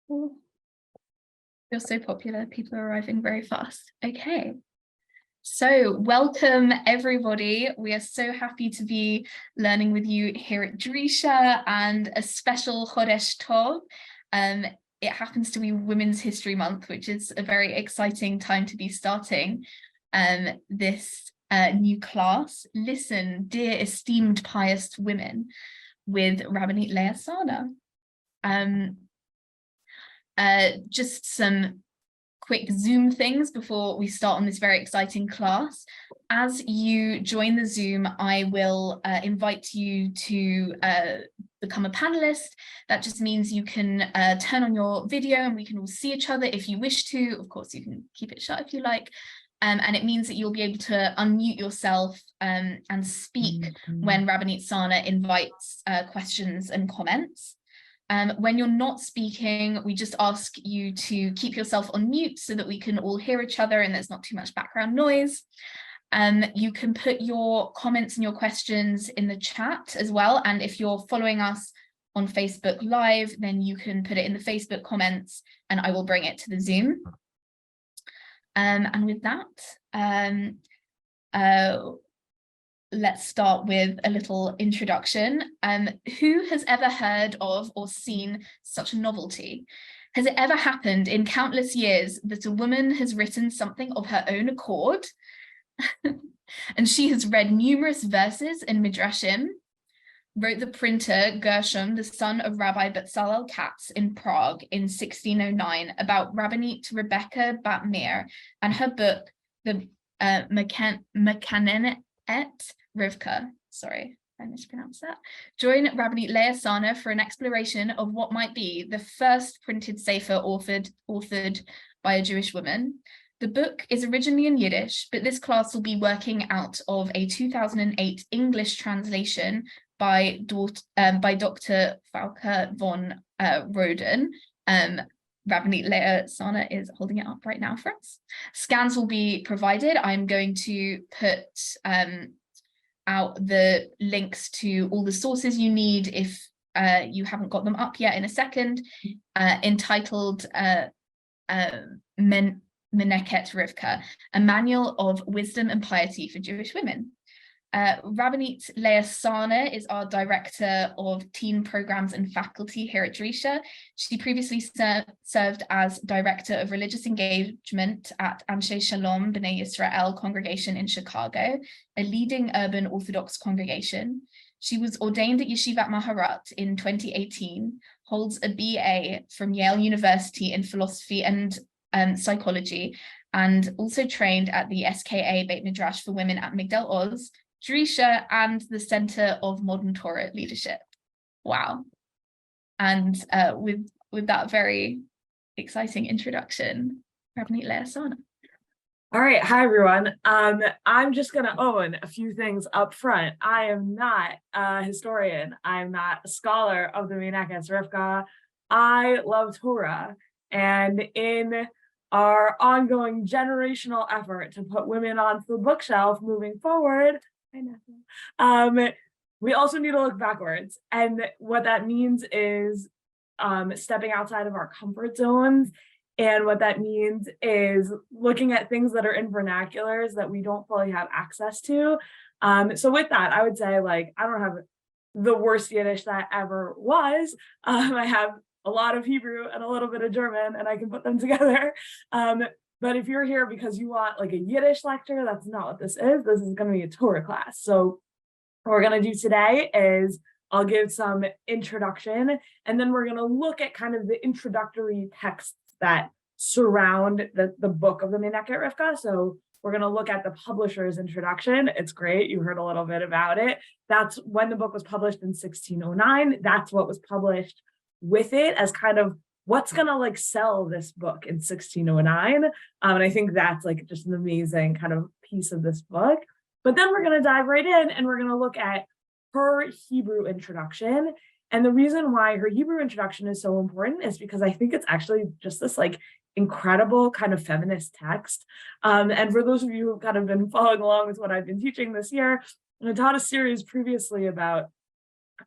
You're so popular, people are arriving very fast. Okay. So welcome everybody. We are so happy to be learning with you here at Drisha, and a special Chodesh Tov. It happens to be Women's History Month, which is a very exciting time to be starting this new class. Listen, dear esteemed pious women, with Rabbanit Leah Sarna. Just some quick Zoom things before we start on this very exciting class. As you join the Zoom, I will invite you to become a panelist. That just means you can turn on your video and we can all see each other if you wish to. Of course, you can keep it shut if you like. And it means that you'll be able to unmute yourself and speak when Rabbanit Sarna invites questions and comments. When you're not speaking, we just ask you to keep yourself on mute so that we can all hear each other and there's not too much background noise. You can put your comments and your questions in the chat as well. And if you're following us on Facebook Live, then you can put it in the Facebook comments and I will bring it to the Zoom. And with that, let's start with a little introduction. Who has ever heard of or seen such a novelty? Has it ever happened in countless years that a woman has written something of her own accord? And she has read numerous verses in midrashim, wrote the printer Gersom, the son of Rabbi Bezalel Katz in Prague in 1609 about Rabbanit Rebecca bat Meir, and her book, the Meneket Rivkah, sorry, I mispronounced that. Join Rabbanit Leah Sarna for an exploration of what might be the first printed sefer authored by a Jewish woman. The book is originally in Yiddish, but this class will be working out of a 2008 English translation by Dr. Frauke von Rohden. Rabbanit Leah Sarna is holding it up right now for us. Scans will be provided. I'm going to put out the links to all the sources you need if you haven't got them up yet in a second, entitled Meneket Rivkah, a manual of wisdom and piety for Jewish women. Rabbanit Leah Sarna is our Director of Teen Programs and Faculty here at Drisha. She previously served as Director of Religious Engagement at Anshe Shalom B'nai Yisrael congregation in Chicago, a leading urban Orthodox congregation. She was ordained at Yeshivat Maharat in 2018, holds a BA from Yale University in Philosophy and Psychology, and also trained at the SKA Beit Midrash for Women at Migdal Oz, Drisha, and the Center of Modern Torah Leadership. Wow. And with that very exciting introduction, Rabbanit Leah Sarna. All right. Hi, everyone. I'm just going to own a few things up front. I am not a historian. I'm not a scholar of the Meneket Rivkah. I love Torah. And in our ongoing generational effort to put women onto the bookshelf moving forward, we also need to look backwards. And what that means is stepping outside of our comfort zones. And what that means is looking at things that are in vernaculars that we don't fully have access to. So with that, I would say, like, I don't have the worst Yiddish that ever was. I have a lot of Hebrew and a little bit of German, and I can put them together. But if you're here because you want like a Yiddish lecture, that's not what this is. This is going to be a Torah class. So what we're going to do today is I'll give some introduction, and then we're going to look at kind of the introductory texts that surround the book of the Meneket Rivkah. So we're going to look at the publisher's introduction. It's great. You heard a little bit about it. That's when the book was published in 1609. That's what was published with it as kind of what's going to like sell this book in 1609. And I think that's like just an amazing kind of piece of this book. But then we're going to dive right in and we're going to look at her Hebrew introduction. And the reason why her Hebrew introduction is so important is because I think it's actually just this like incredible kind of feminist text. And for those of you who've kind of been following along with what I've been teaching this year, I taught a series previously about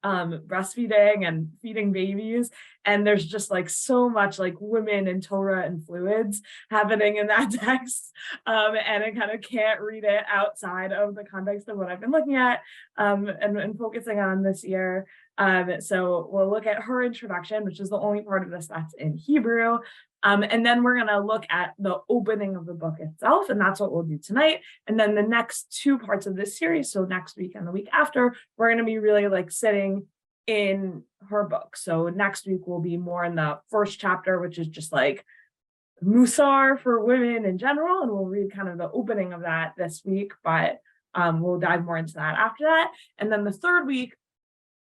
breastfeeding and feeding babies, and there's just like so much like women and Torah and fluids happening in that text, and I kind of can't read it outside of the context of what I've been looking at and focusing on this year. So we'll look at her introduction, which is the only part of this that's in Hebrew. And then we're going to look at the opening of the book itself, and that's what we'll do tonight. And then the next two parts of this series, so next week and the week after, we're going to be really like sitting in her book. So next week will be more in the first chapter, which is just like Musar for women in general, and we'll read kind of the opening of that this week, but we'll dive more into that after that. And then the third week,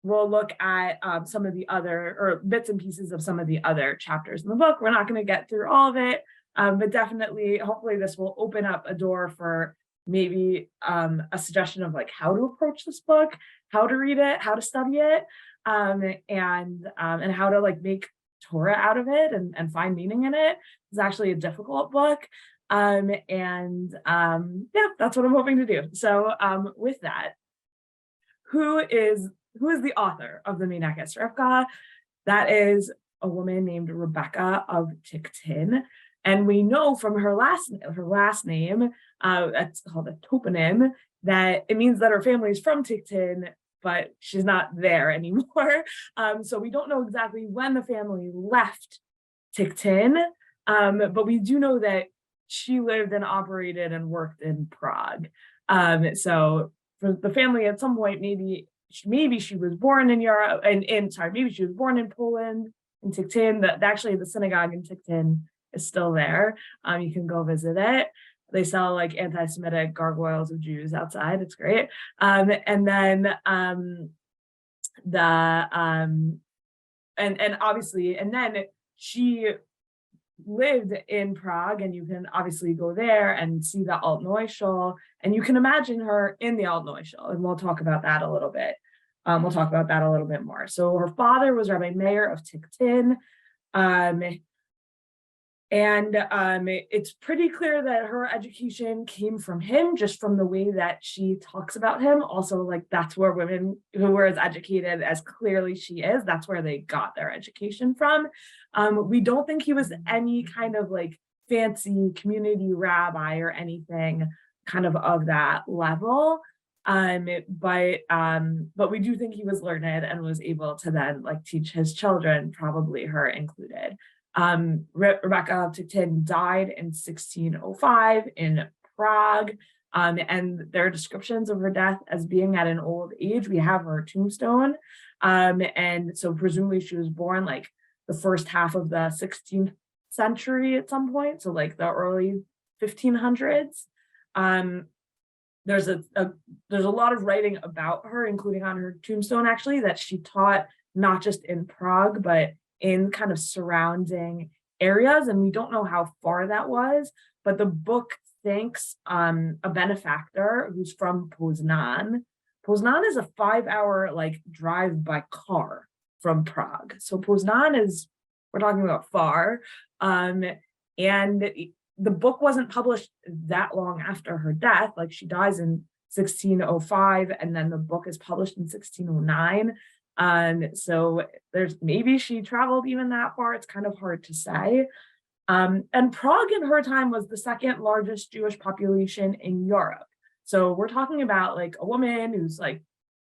we'll look at some of the other, or bits and pieces of some of the other chapters in the book. We're not going to get through all of it, but definitely, hopefully this will open up a door for maybe a suggestion of like how to approach this book, how to read it, how to study it, and how to like make Torah out of it and find meaning in it. It's actually a difficult book. Yeah, that's what I'm hoping to do. So with that, who is the author of the Meneket Rivkah? That is a woman named Rebecca of Tiktin. And we know from her last name, that's called a toponym, that it means that her family is from Tiktin, but she's not there anymore. So we don't know exactly when the family left Tiktin, but we do know that she lived and operated and worked in Prague. So for the family at some point, maybe she was born in Europe, maybe she was born in Poland, in Tiktin. Actually, the synagogue in Tiktin is still there. You can go visit it. They sell like anti-Semitic gargoyles of Jews outside. It's great. And then she lived in Prague, and you can obviously go there and see the Alt Neuschel, and you can imagine her in the Alt Neuschel, and we'll talk about that a little bit. We'll talk about that a little bit more. So her father was Rabbi Meir of Tiktin, it's pretty clear that her education came from him, just from the way that she talks about him. Also, like that's where women who were as educated as clearly she is, that's where they got their education from. We don't think he was any kind of like fancy community rabbi or anything kind of that level. But we do think he was learned and was able to then like teach his children, probably her included. Rebecca of Tiktin died in 1605 in Prague, and there are descriptions of her death as being at an old age. We have her tombstone, and so presumably she was born like the first half of the 16th century at some point, so like the early 1500s. There's a lot of writing about her, including on her tombstone, actually, that she taught not just in Prague, but in kind of surrounding areas. And we don't know how far that was, but the book thanks a benefactor who's from Poznan. Poznan is a 5-hour like drive by car from Prague. So Poznan is, we're talking about far. And the book wasn't published that long after her death. Like she dies in 1605, and then the book is published in 1609. So maybe she traveled even that far. It's kind of hard to say. And Prague in her time was the second largest Jewish population in Europe. So we're talking about like a woman who's like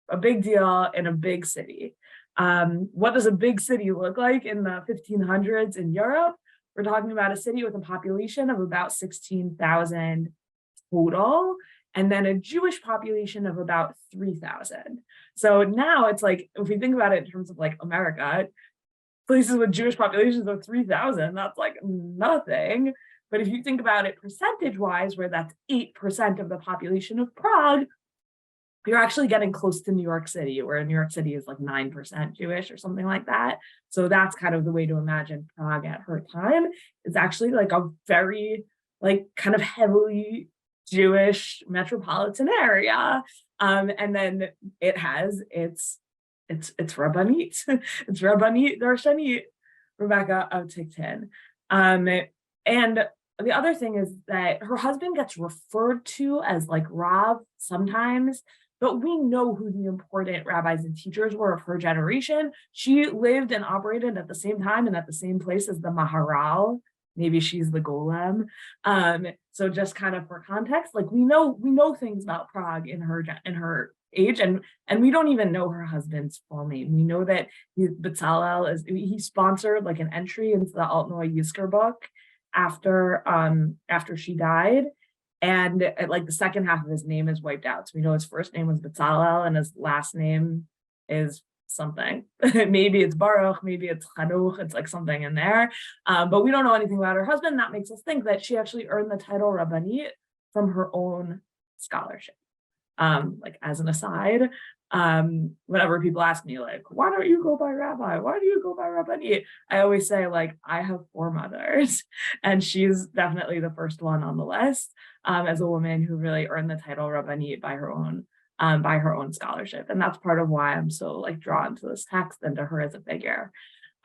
a big deal in a big city. What does a big city look like in the 1500s in Europe? We're talking about a city with a population of about 16,000 total, and then a Jewish population of about 3,000. So now it's like, if we think about it in terms of like America, places with Jewish populations of 3,000, that's like nothing. But if you think about it percentage-wise, where that's 8% of the population of Prague, you're actually getting close to New York City, where New York City is like 9% Jewish or something like that. So that's kind of the way to imagine Prague at her time. It's actually like a very like kind of heavily Jewish metropolitan area. And then it has its Rabbanit, it's Rabbanit Darshanit, Rebecca of Tiktin. And the other thing is that her husband gets referred to as like Rav sometimes, but we know who the important rabbis and teachers were of her generation. She lived and operated at the same time and at the same place as the Maharal. Maybe she's the golem. So just kind of for context, like we know things about Prague in her age, and we don't even know her husband's full name. We know that Bezalel he sponsored like an entry into the Altneu Yizkor book after she died, and like the second half of his name is wiped out. So we know his first name was Bezalel and his last name is something. Maybe it's Baruch, maybe it's Chanuch, it's like something in there. But we don't know anything about her husband. That makes us think that she actually earned the title Rabbanit from her own scholarship. Like as an aside, whenever people ask me like, why don't you go by rabbi? Why do you go by Rabbanit? I always say like, I have 4 mothers and she's definitely the first one on the list as a woman who really earned the title Rabbanit by her own scholarship. And that's part of why I'm so like drawn to this text and to her as a figure.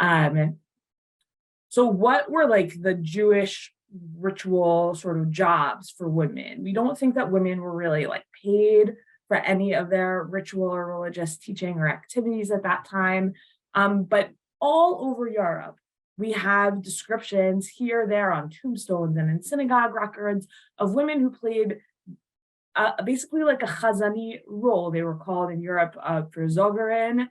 So what were like the Jewish ritual sort of jobs for women? We don't think that women were really like paid for any of their ritual or religious teaching or activities at that time. But all over Europe, we have descriptions here, there on tombstones and in synagogue records of women who played basically like a chazani role. They were called in Europe Verzogerin.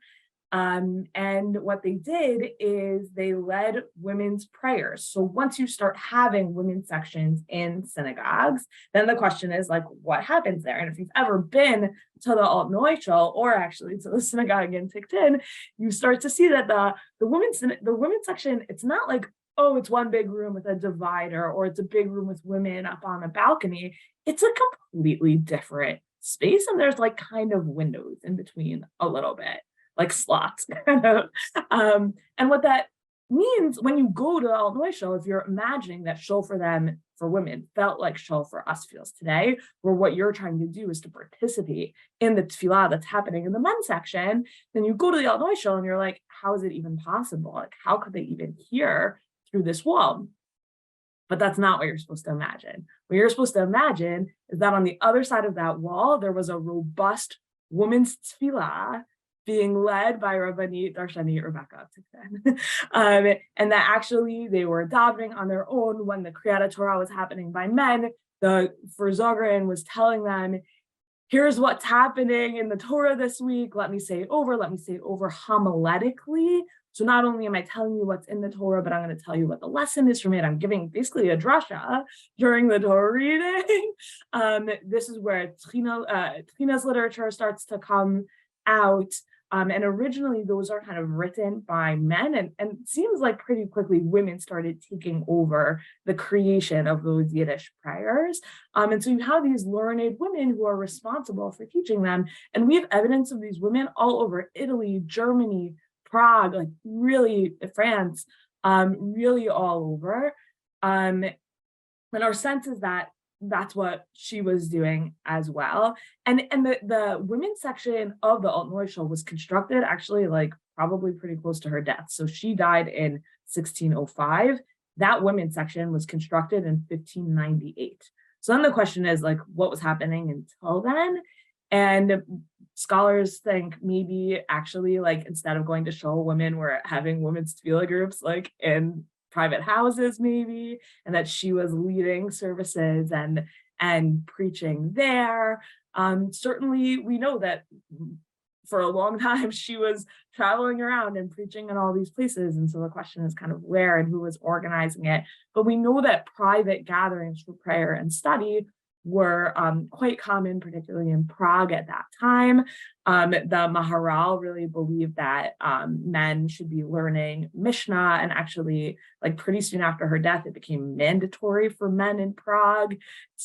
And what they did is they led women's prayers. So once you start having women's sections in synagogues, then the question is like, what happens there? And if you've ever been to the Altneu Shul or actually to the synagogue in Tikhtin, you start to see that the women's section, it's not like, oh, it's one big room with a divider, or it's a big room with women up on a balcony. It's a completely different space. And there's like kind of windows in between a little bit, like slots. And what that means when you go to the Altneu Shul, if you're imagining that shul for them, for women, felt like shul for us feels today, where what you're trying to do is to participate in the tefillah that's happening in the men's section, then you go to the Altneu Shul and you're like, how is it even possible? Like, how could they even hear through this wall? But that's not what you're supposed to imagine. What you're supposed to imagine is that on the other side of that wall, there was a robust women's tefillah being led by Rabbanit Rebecca. And that actually they were davening on their own when the Kriyat Torah was happening by men. The Verzogerin was telling them, here's what's happening in the Torah this week. Let me say it over homiletically. So not only am I telling you what's in the Torah, but I'm going to tell you what the lesson is from it. I'm giving basically a drasha during the Torah reading. This is where Trina's literature starts to come out. And originally those are kind of written by men, and it seems like pretty quickly women started taking over the creation of those Yiddish prayers. And so you have these learned women who are responsible for teaching them. And we have evidence of these women all over Italy, Germany, Prague, like really France, really all over. And our sense is that that's what she was doing as well. And the women's section of the Altneu Shul was constructed actually like probably pretty close to her death. So she died in 1605. That women's section was constructed in 1598. So then the question is like, what was happening until then? And scholars think maybe actually like instead of going to shul, women were having women's tefillah groups like in private houses maybe, and that she was leading services and preaching there. Certainly we know that for a long time she was traveling around and preaching in all these places, and so the question is kind of where and who was organizing it. But we know that private gatherings for prayer and study were quite common, particularly in Prague at that time. The Maharal really believed that men should be learning Mishnah, and actually like pretty soon after her death, it became mandatory for men in Prague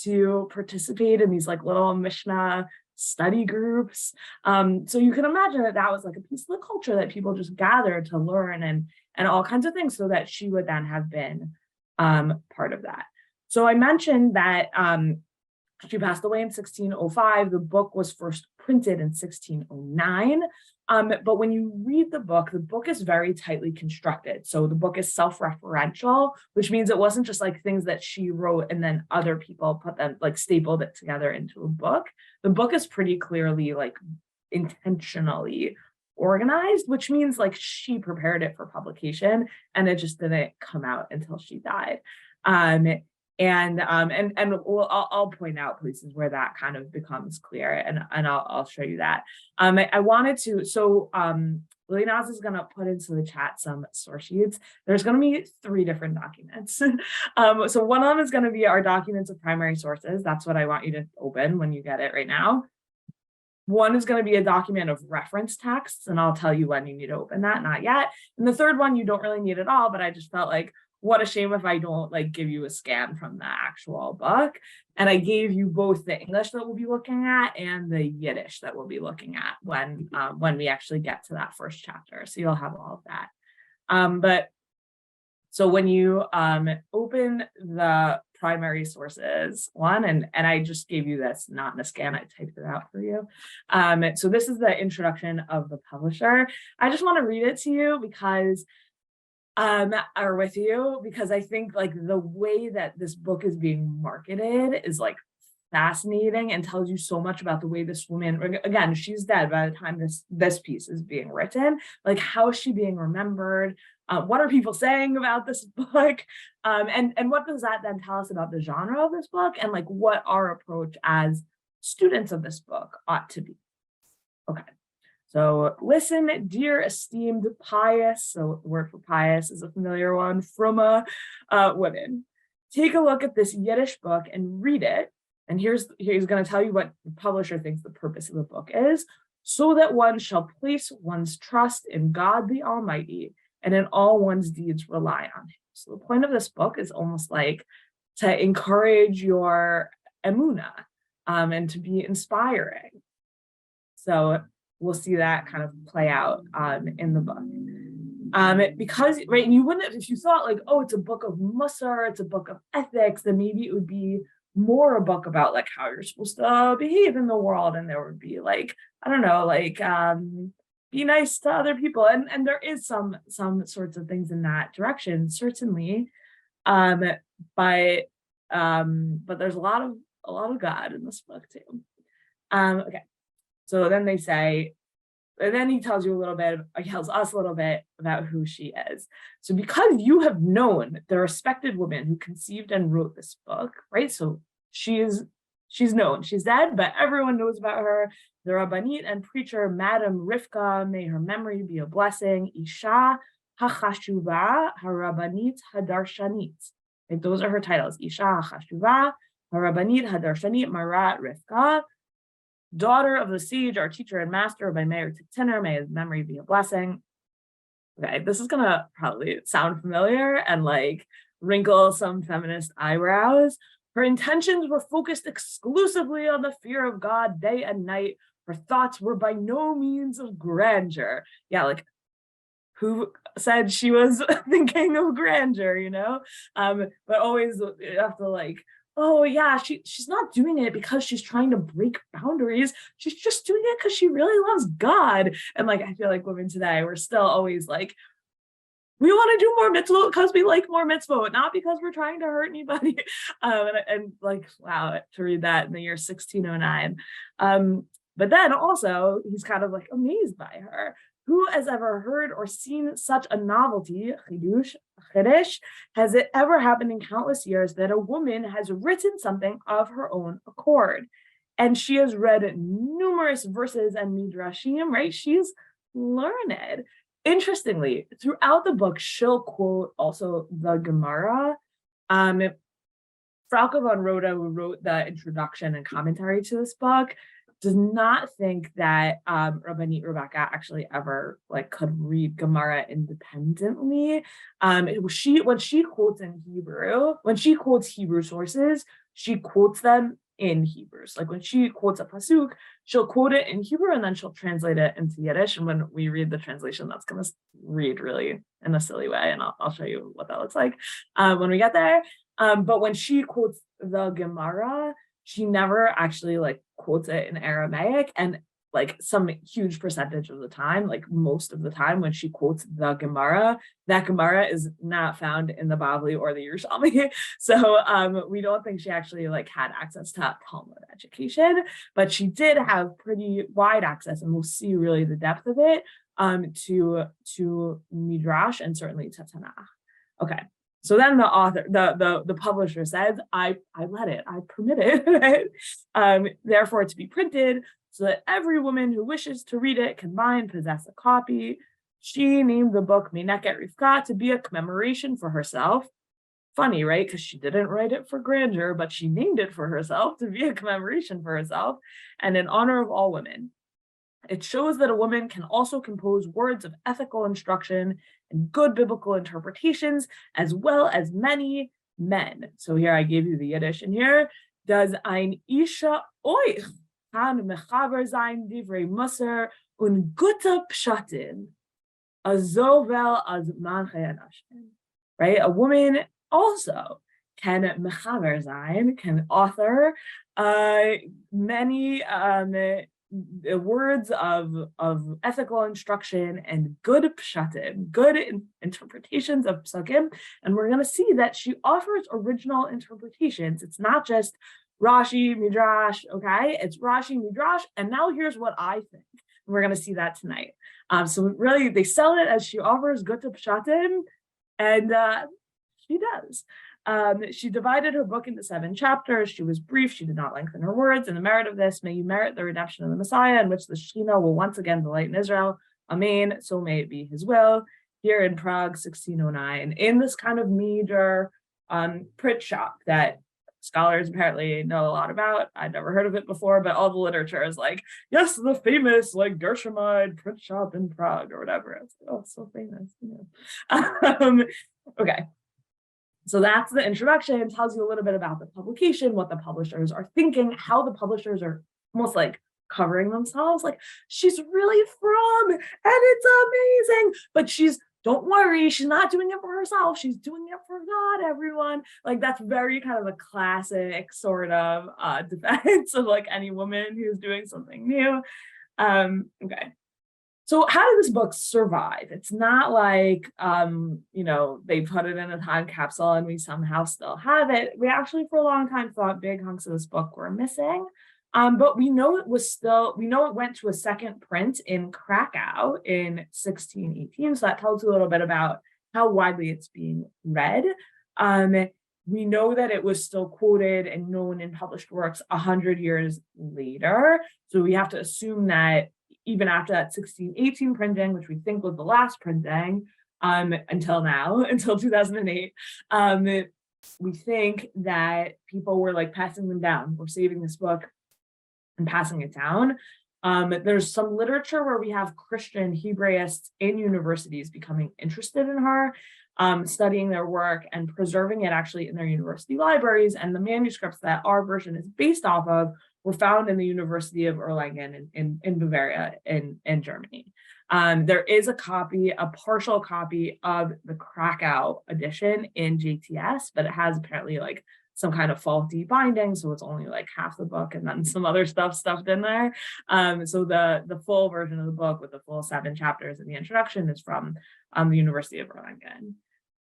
to participate in these like little Mishnah study groups. So you can imagine that that was like a piece of the culture that people just gathered to learn and all kinds of things, so that she would then have been part of that. So I mentioned that she passed away in 1605. The book was first printed in 1609. But when you read the book is very tightly constructed. So the book is self-referential, which means it wasn't just like things that she wrote and then other people put them, like stapled it together into a book. The book is pretty clearly like intentionally organized, which means like she prepared it for publication and it just didn't come out until she died. I'll point out places where that kind of becomes clear, and I'll show you that. I wanted to, Lily Naz is going to put into the chat some source sheets. There's going to be 3 different documents. So one of them is going to be our documents of primary sources. That's what I want you to open when you get it right now. One is going to be a document of reference texts, and I'll tell you when you need to open that, not yet. And the third one, you don't really need at all, but I just felt like, what a shame if I don't like give you a scan from the actual book. And I gave you both the English that we'll be looking at and the Yiddish that we'll be looking at when we actually get to that first chapter. So you'll have all of that. So when you open the primary sources one, and I just gave you this, not in a scan, I typed it out for you. So this is the introduction of the publisher. I just want to read it to you because or with you, because I think like the way that this book is being marketed is like fascinating and tells you so much about the way this woman, again, she's dead by the time this piece is being written. Like, how is she being remembered? What are people saying about this book? And what does that then tell us about the genre of this book and like what our approach as students of this book ought to be? Okay. So listen, dear esteemed Pious, so the word for Pious is a familiar one, from women. Take a look at this Yiddish book and read it. And he's going to tell you what the publisher thinks the purpose of the book is, so that one shall place one's trust in God the Almighty and in all one's deeds rely on him. So the point of this book is almost like to encourage your emunah and to be inspiring. So we'll see that kind of play out in the book. Because, right, and you wouldn't, if you thought like, oh, it's a book of Musar, it's a book of ethics, then maybe it would be more a book about like how you're supposed to behave in the world. And there would be like, I don't know, like be nice to other people. And there is some sorts of things in that direction, certainly. But there's a lot of God in this book too. Okay. So then they say, and then he tells us a little bit about who she is. So because you have known the respected woman who conceived and wrote this book, right? So she's known, she's dead, but everyone knows about her. The Rabbanit and preacher, Madam Rivkah, may her memory be a blessing. Isha HaChashuva HaRabbanit HaDarshanit. Right, those are her titles. Isha HaChashuva HaRabbanit HaDarshanit Marat Rivkah. Daughter of the sage, our teacher and master by Meir, may his memory be a blessing. Okay, this is gonna probably sound familiar and like wrinkle some feminist eyebrows. Her intentions were focused exclusively on the fear of God day and night. Her thoughts were by no means of grandeur. Yeah, like who said she was thinking of grandeur, you know? But always you have to like, oh yeah, she's not doing it because she's trying to break boundaries. She's just doing it because she really loves God. And like, I feel like women today, we're still always like, we want to do more mitzvot because we like more mitzvot, not because we're trying to hurt anybody. And like, wow, to read that in the year 1609. But then also, he's kind of like amazed by her. Who has ever heard or seen such a novelty, Chiddush? Has it ever happened in countless years that a woman has written something of her own accord? And she has read numerous verses and midrashim, right? She's learned. Interestingly, throughout the book, she'll quote also the Gemara. Frauke von Rohden, who wrote the introduction and commentary to this book, does not think that Rabbanit Rebecca actually ever like could read Gemara independently. When she quotes in Hebrew, when she quotes Hebrew sources, she quotes them in Hebrews. Like when she quotes a pasuk, she'll quote it in Hebrew and then she'll translate it into Yiddish. And when we read the translation, that's going to read really in a silly way. And I'll show you what that looks like when we get there. But when she quotes the Gemara, she never actually like quotes it in Aramaic. And like some huge percentage of the time, like most of the time when she quotes the Gemara, that Gemara is not found in the Bavli or the Yerushalmi. So we don't think she actually like had access to Talmud education, but she did have pretty wide access, and we'll see really the depth of it to midrash and certainly to Tanakh. Okay. So then the author, the publisher says, I let it, I permit it, therefore to be printed, so that every woman who wishes to read it can buy and possess a copy. She named the book Meneket Rivkah to be a commemoration for herself. Funny, right? Because she didn't write it for grandeur, but she named it for herself to be a commemoration for herself and in honor of all women. It shows that a woman can also compose words of ethical instruction and good biblical interpretations, as well as many men. So here I gave you the Yiddish, and here does ein Isha oich kan mechaber sein divrei Musar und gute Pshatim, azovel as manche anashim. Right? A woman also can mechaber sein, can author many words of ethical instruction and good pshatim, good interpretations of psukim, and we're going to see that she offers original interpretations. It's not just Rashi, Midrash, okay? It's Rashi, Midrash, and now here's what I think. And we're going to see that tonight. So really, they sell it as she offers good pshatim, and she does. She divided her book into 7 chapters. She was brief. She did not lengthen her words. And the merit of this, may you merit the redemption of the Messiah, in which the Shekhinah will once again delight in Israel. Amen. So may it be his will. Here in Prague, 1609, in this kind of major print shop that scholars apparently know a lot about. I'd never heard of it before, but all the literature is like, yes, the famous like Gershomite print shop in Prague or whatever. It's like, oh, so famous. Yeah. Okay. So that's the introduction. It tells you a little bit about the publication, what the publishers are thinking, how the publishers are almost like covering themselves. Like, she's really from, and it's amazing, but don't worry, she's not doing it for herself. She's doing it for God, everyone. Like, that's very kind of a classic sort of defense of like any woman who's doing something new. Okay. So how did this book survive? It's not like, they put it in a time capsule and we somehow still have it. We actually for a long time thought big hunks of this book were missing. But we know it went to a second print in Krakow in 1618. So that tells you a little bit about how widely it's being read. We know that it was still quoted and known in published works 100 years later. So we have to assume that even after that 1618 printing, which we think was the last printing until 2008, we think that people were like passing them down. We're saving this book and passing it down. There's some literature where we have Christian Hebraists in universities becoming interested in her, studying their work and preserving it actually in their university libraries. And the manuscripts that our version is based off of were found in the University of Erlangen in Bavaria in Germany. There is a partial copy of the Krakow edition in JTS, but it has apparently like some kind of faulty binding, so it's only like half the book and then some other stuff stuffed in there. So the full version of the book with the full 7 chapters in the introduction is from the University of Erlangen.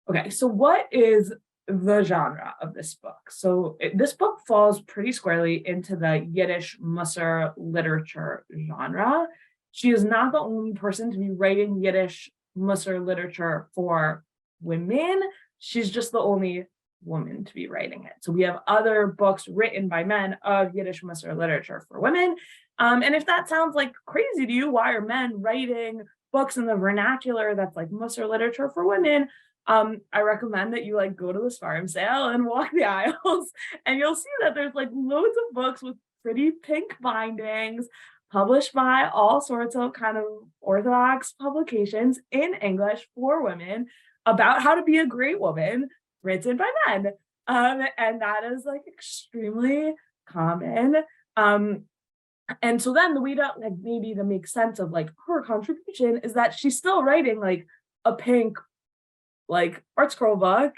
Okay, so what is the genre of this book? So this book falls pretty squarely into the Yiddish Musar literature genre. She is not the only person to be writing Yiddish Musar literature for women. She's just the only woman to be writing it. So we have other books written by men of Yiddish Musar literature for women. And if that sounds like crazy to you, why are men writing books in the vernacular that's like Musar literature for women? I recommend that you like go to the Sefer sale and walk the aisles, and you'll see that there's like loads of books with pretty pink bindings published by all sorts of kind of Orthodox publications in English for women about how to be a great woman, written by men. And that is like extremely common. And so then the way to like maybe to make sense of like her contribution is that she's still writing like a pink like art scroll book,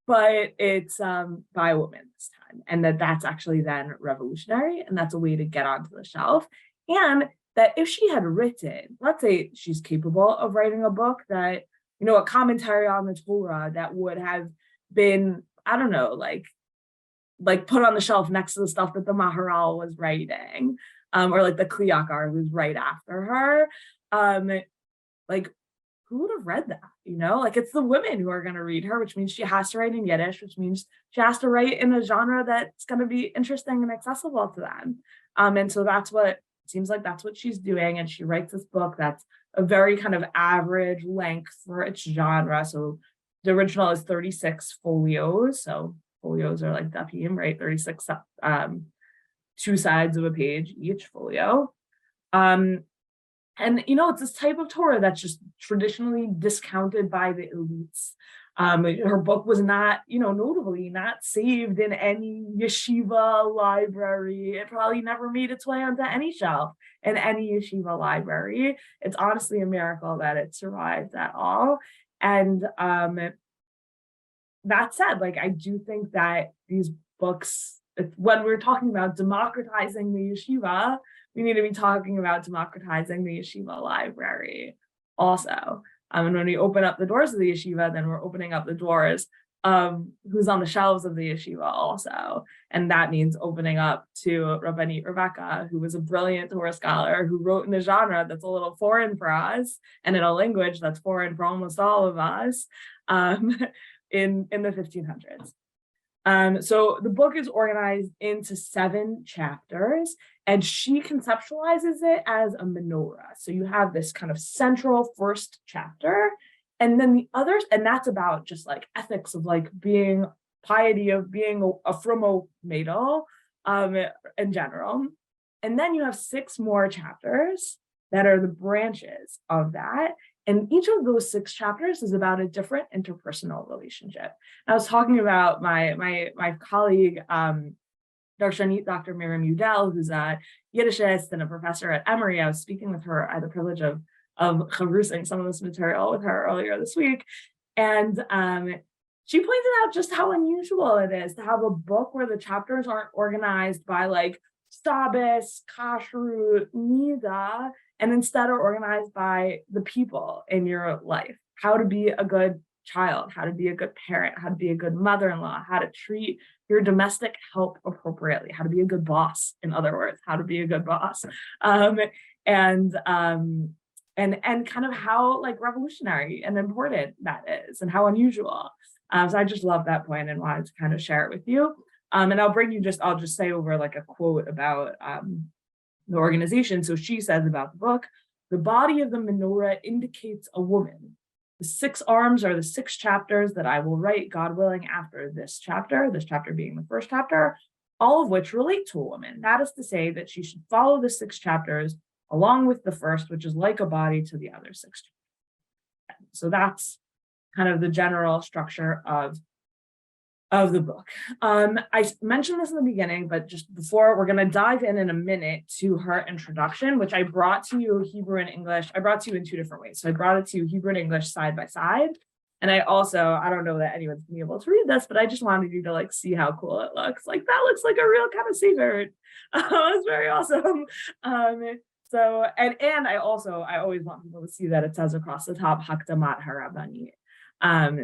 but it's by a woman this time, and that's actually then revolutionary, and that's a way to get onto the shelf. And that if she had written, let's say she's capable of writing a book that, a commentary on the Torah that would have been, I don't know, like put on the shelf next to the stuff that the Maharal was writing, or like the Kliyakar who's right after her, like who would have read that? Like it's the women who are going to read her, which means she has to write in Yiddish, which means she has to write in a genre that's going to be interesting and accessible to them. And so seems like that's what she's doing. And she writes this book that's a very kind of average length for its genre. So the original is 36 folios. So folios are like dapim, right? 36 two sides of a page each folio. And it's this type of Torah that's just traditionally discounted by the elites. Her book was not, notably not saved in any yeshiva library. It probably never made its way onto any shelf in any yeshiva library. It's honestly a miracle that it survived at all. And that said, like, I do think that these books, when we're talking about democratizing the yeshiva, we need to be talking about democratizing the yeshiva library also. And when we open up the doors of the yeshiva, then we're opening up the doors of who's on the shelves of the yeshiva also. And that means opening up to Rabbanit Rebecca, who was a brilliant Torah scholar who wrote in a genre that's a little foreign for us and in a language that's foreign for almost all of us in the 1500s. So the book is organized into 7 chapters, and she conceptualizes it as a menorah. So you have this kind of central first chapter, and then the others, and that's about just like ethics of like being piety, of being a frummo maidel in general. And then you have 6 more chapters that are the branches of that. And each of those 6 chapters is about a different interpersonal relationship. I was talking about my colleague, Dr. Miriam Udell, who's a Yiddishist and a professor at Emory. I was speaking with her. I had the privilege of chavrusing some of this material with her earlier this week. And she pointed out just how unusual it is to have a book where the chapters aren't organized by like Shabbos, Kashrut, Nida, and instead are organized by the people in your life. How to be a good child, how to be a good parent, how to be a good mother-in-law, how to treat your domestic help appropriately, how to be a good boss, in other words, how to be a good boss. And kind of how like revolutionary and important that is and how unusual. So I just love that point and wanted to kind of share it with you. And I'll just say over like a quote about the organization. So she says about the book, the body of the menorah indicates a woman. The 6 arms are the 6 chapters that I will write, God willing, after this chapter being the first chapter, all of which relate to a woman. That is to say that she should follow the 6 chapters along with the first, which is like a body to the other 6 chapters. So that's kind of the general structure of the book. I mentioned this in the beginning, but just before, we're going to dive in a minute to her introduction, which I brought to you Hebrew and English. I brought to you in 2 different ways. So I brought it to you Hebrew and English side by side. And I don't know that anyone's been able to read this, but I just wanted you to like see how cool it looks. Like that looks like a real kind of sefer. It's very awesome. So, and I always want people to see that it says across the top, Hakdamat Harabbanit.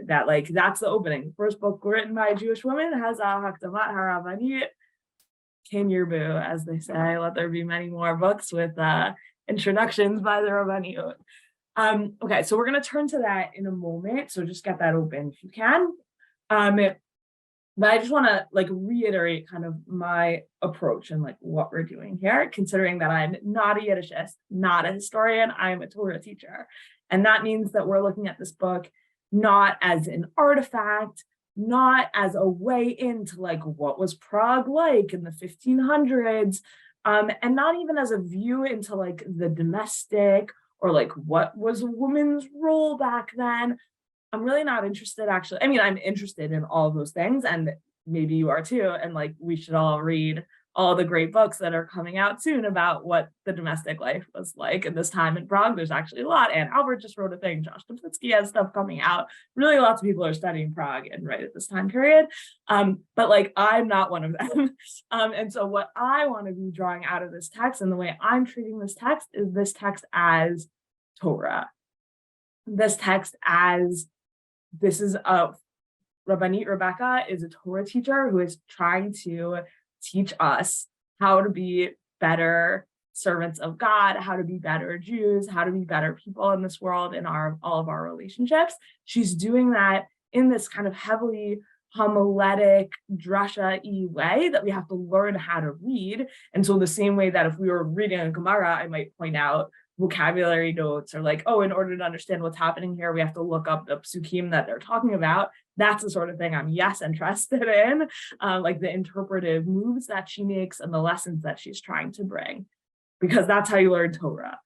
That like that's the opening. First book written by a Jewish woman has a Hakdamat Harabbanit. Ken Yerbu, as they say. Let there be many more books with introductions by the Rabbanit. Okay, so we're gonna turn to that in a moment. So just get that open if you can. But I just want to like reiterate kind of my approach and like what we're doing here, considering that I'm not a Yiddishist, not a historian, I'm a Torah teacher. And that means that we're looking at this book not as an artifact, not as a way into like what was Prague like in the 1500s, and not even as a view into like the domestic or like what was a woman's role back then. I'm really not interested, actually. I mean, I'm interested in all of those things, and maybe you are too, and like we should all read all the great books that are coming out soon about what the domestic life was like in this time in Prague. There's actually a lot. And Albert just wrote a thing. Josh Toplitsky has stuff coming out. Really, lots of people are studying Prague and right at this time period. But like, I'm not one of them. And so what I want to be drawing out of this text and the way I'm treating this text is this text as Torah. This text as this is a Rabbanit Rebecca is a Torah teacher who is trying to teach us how to be better servants of God, how to be better Jews, how to be better people in this world in all of our relationships. She's doing that in this kind of heavily homiletic, drasha-y way that we have to learn how to read. And so the same way that if we were reading a Gemara, I might point out vocabulary notes or like, oh, in order to understand what's happening here, we have to look up the psukim that they're talking about. That's the sort of thing I'm interested in, like the interpretive moves that she makes and the lessons that she's trying to bring, because that's how you learn Torah.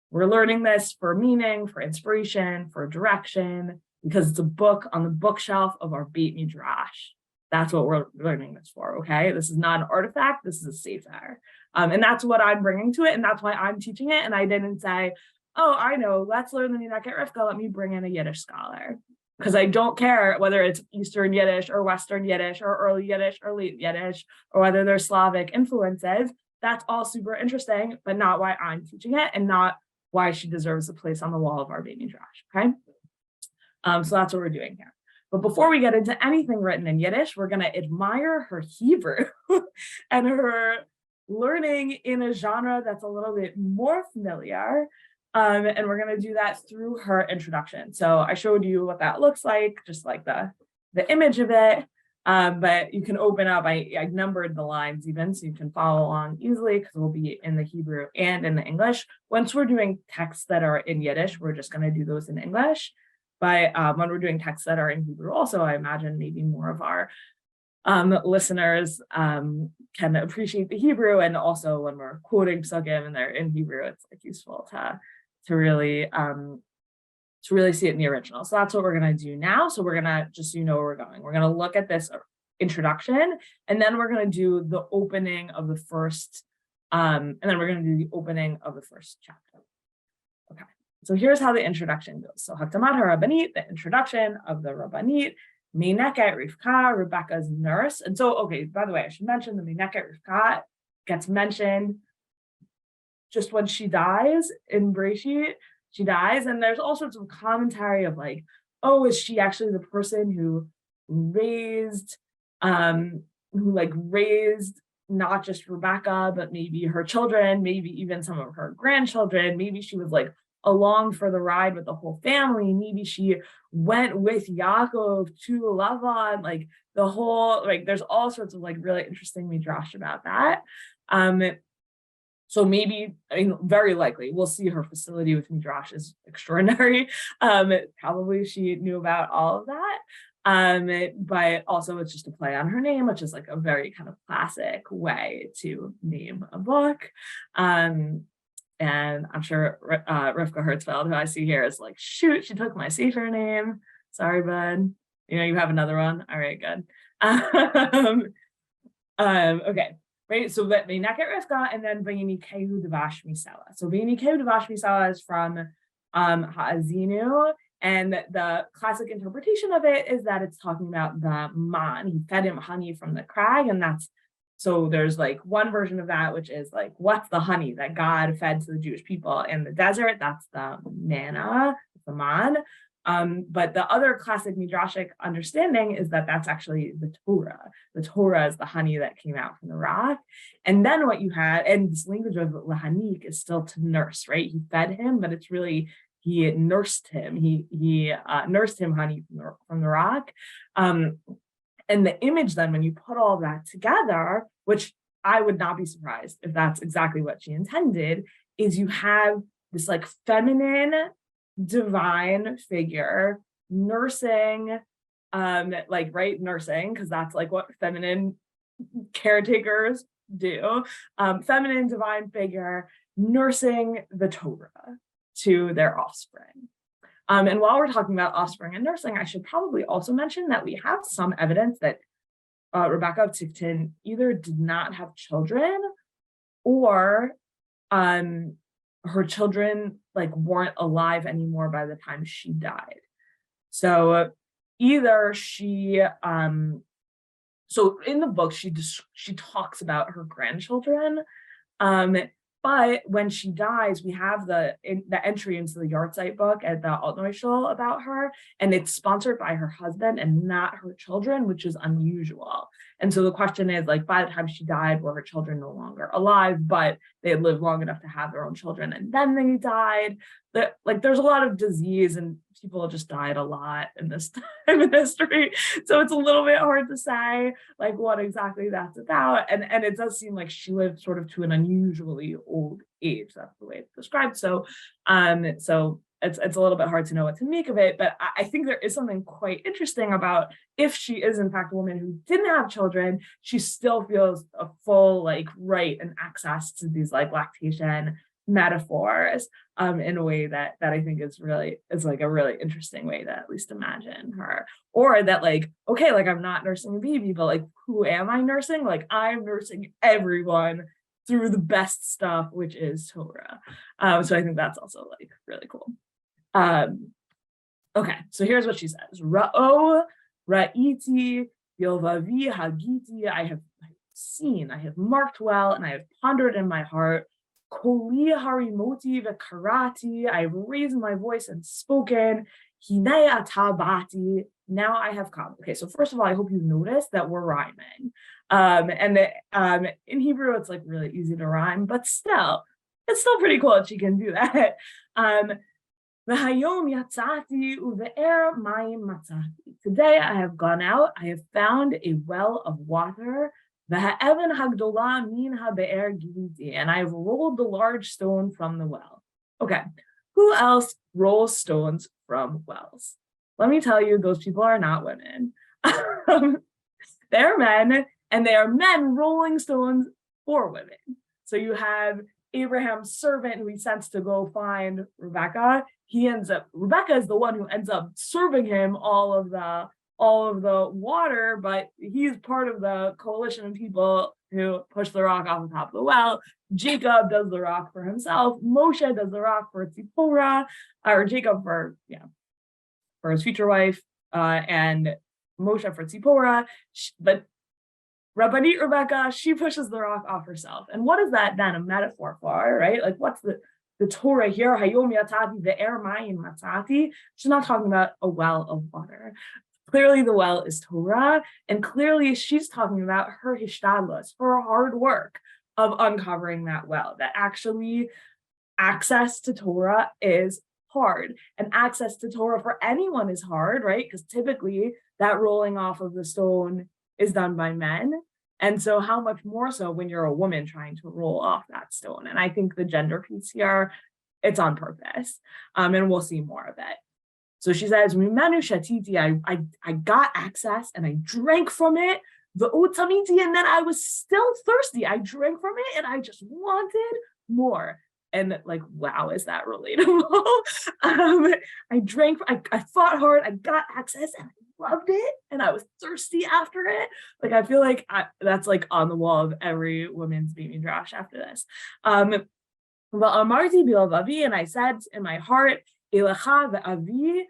We're learning this for meaning, for inspiration, for direction, because it's a book on the bookshelf of our Beit Midrash. That's what we're learning this for, okay? This is not an artifact, this is a sefer. And that's what I'm bringing to it, and that's why I'm teaching it. And I didn't say, oh, I know, let's learn the Meneket Rivkah, let me bring in a Yiddish scholar. Because I don't care whether it's Eastern Yiddish or Western Yiddish or early Yiddish or late Yiddish, or whether they're Slavic influences. That's all super interesting, but not why I'm teaching it and not why she deserves a place on the wall of our Beit Midrash, okay? So that's what we're doing here. But before we get into anything written in Yiddish, we're going to admire her Hebrew and her learning in a genre that's a little bit more familiar. And we're going to do that through her introduction. So I showed you what that looks like, just like the image of it. But you can open up, I numbered the lines even, so you can follow along easily because we'll be in the Hebrew and in the English. Once we're doing texts that are in Yiddish, we're just going to do those in English. But when we're doing texts that are in Hebrew also, I imagine maybe more of our listeners can appreciate the Hebrew. And also when we're quoting psukim and they're in Hebrew, it's like useful to really see it in the original. So that's what we're going to do now. So we're going to, just so you know where we're going, we're going to look at this introduction, and then we're going to do the opening of the first, and then we're going to do the opening of the first chapter. Okay, so here's how the introduction goes. So Hakdamat HaRabbanit, the introduction of the Rabbanit, Meneket Rivkah, Rebecca's nurse. And so, okay, by the way, I should mention the Meneket Rivkah gets mentioned just when she dies in Breshit. She dies, and there's all sorts of commentary of like, oh, is she actually the person who raised not just Rebecca, but maybe her children, maybe even some of her grandchildren. Maybe she was like along for the ride with the whole family. Maybe she went with Yaakov to Lavan, like the whole, like there's all sorts of like really interesting midrash about that. So maybe, I mean, very likely we'll see her facility with midrash is extraordinary. Probably she knew about all of that. But also it's just a play on her name, which is like a very kind of classic way to name a book. And I'm sure Rivka Hertzfeld, who I see here, is like, shoot, she took my sefer name. Sorry, bud. You know, you have another one. All right, good. Okay. Right, so that Meneket Rivkah, and then Vayinikehu Devash Misela. So Vayinikehu Devash Misela is from Ha'azinu, and the classic interpretation of it is that it's talking about the man. He fed him honey from the crag, and that's, so there's like one version of that, which is like, what's the honey that God fed to the Jewish people in the desert? That's the manna, the man. But the other classic midrashic understanding is that that's actually the Torah. The Torah is the honey that came out from the rock. And then what you had, and this language of lahanik is still to nurse, right? He fed him, but it's really, he nursed him. He nursed him honey from the rock. And the image then, when you put all that together, which I would not be surprised if that's exactly what she intended, is you have this like feminine divine figure nursing, nursing, because that's like what feminine caretakers do, feminine divine figure nursing the Torah to their offspring. And while we're talking about offspring and nursing, I should probably also mention that we have some evidence that Rebecca of Ticton either did not have children or her children like weren't alive anymore by the time she died. So either she so in the book she talks about her grandchildren, but when she dies, we have the entry into the Yahrzeit book at the Altneuschel about her, and it's sponsored by her husband and not her children, which is unusual. And so the question is, like, by the time she died, were her children no longer alive, but they had lived long enough to have their own children, and then they died? Like, there's a lot of disease, and people just died a lot in this time in history. So it's a little bit hard to say, like, what exactly that's about. And it does seem like she lived sort of to an unusually old age. That's the way it's described. So it's a little bit hard to know what to make of it, but I think there is something quite interesting about, if she is in fact a woman who didn't have children, she still feels a full like right and access to these like lactation metaphors in a way that I think is like a really interesting way to at least imagine her. Or that like, okay, like I'm not nursing a baby, but like who am I nursing? Like I'm nursing everyone through the best stuff, which is Torah. So I think that's also like really cool. Okay, so here's what she says. Ra'o, ra'iti, yilvavi, hagiti, I have seen, I have marked well, and I have pondered in my heart. Koli harimoti v'karati, I have raised my voice and spoken. Hinei atabati, now I have come. Okay, so first of all, I hope you've noticed that we're rhyming. In Hebrew, it's like really easy to rhyme, but still, it's still pretty cool that she can do that. Today I have gone out, I have found a well of water, and I have rolled the large stone from the well. Okay, who else rolls stones from wells? Let me tell you, those people are not women. They're men, and they are men rolling stones for women. So you have Abraham's servant who he sends to go find Rebecca. Rebecca is the one who ends up serving him all of the water, but he's part of the coalition of people who push the rock off the top of the well. Jacob does the rock for himself. Moshe does the rock for Tzipporah, or Jacob for his future wife, and Moshe for Tzipporah. But Rabbanit Rebecca, she pushes the rock off herself. And what is that then a metaphor for, right? Like what's the Torah here? Hayom yatati ve'er mayim matzati. She's not talking about a well of water. Clearly the well is Torah, and clearly she's talking about her hishtadlus, her hard work of uncovering that well, that actually access to Torah is hard, and access to Torah for anyone is hard, right? Because typically that rolling off of the stone is done by men. And so how much more so when you're a woman trying to roll off that stone? And I think the gender piece here, it's on purpose. And we'll see more of it. So she says, Mimanu shatiti, I got access and I drank from it. The utamiti, and then I was still thirsty. I drank from it and I just wanted more. And like, wow, is that relatable? I drank, I fought hard, I got access and I loved it. And I was thirsty after it. Like, I feel like that's like on the wall of every woman's baby midrash after this. But Amarti Bilavavi, and I said in my heart, Elecha ve'avi,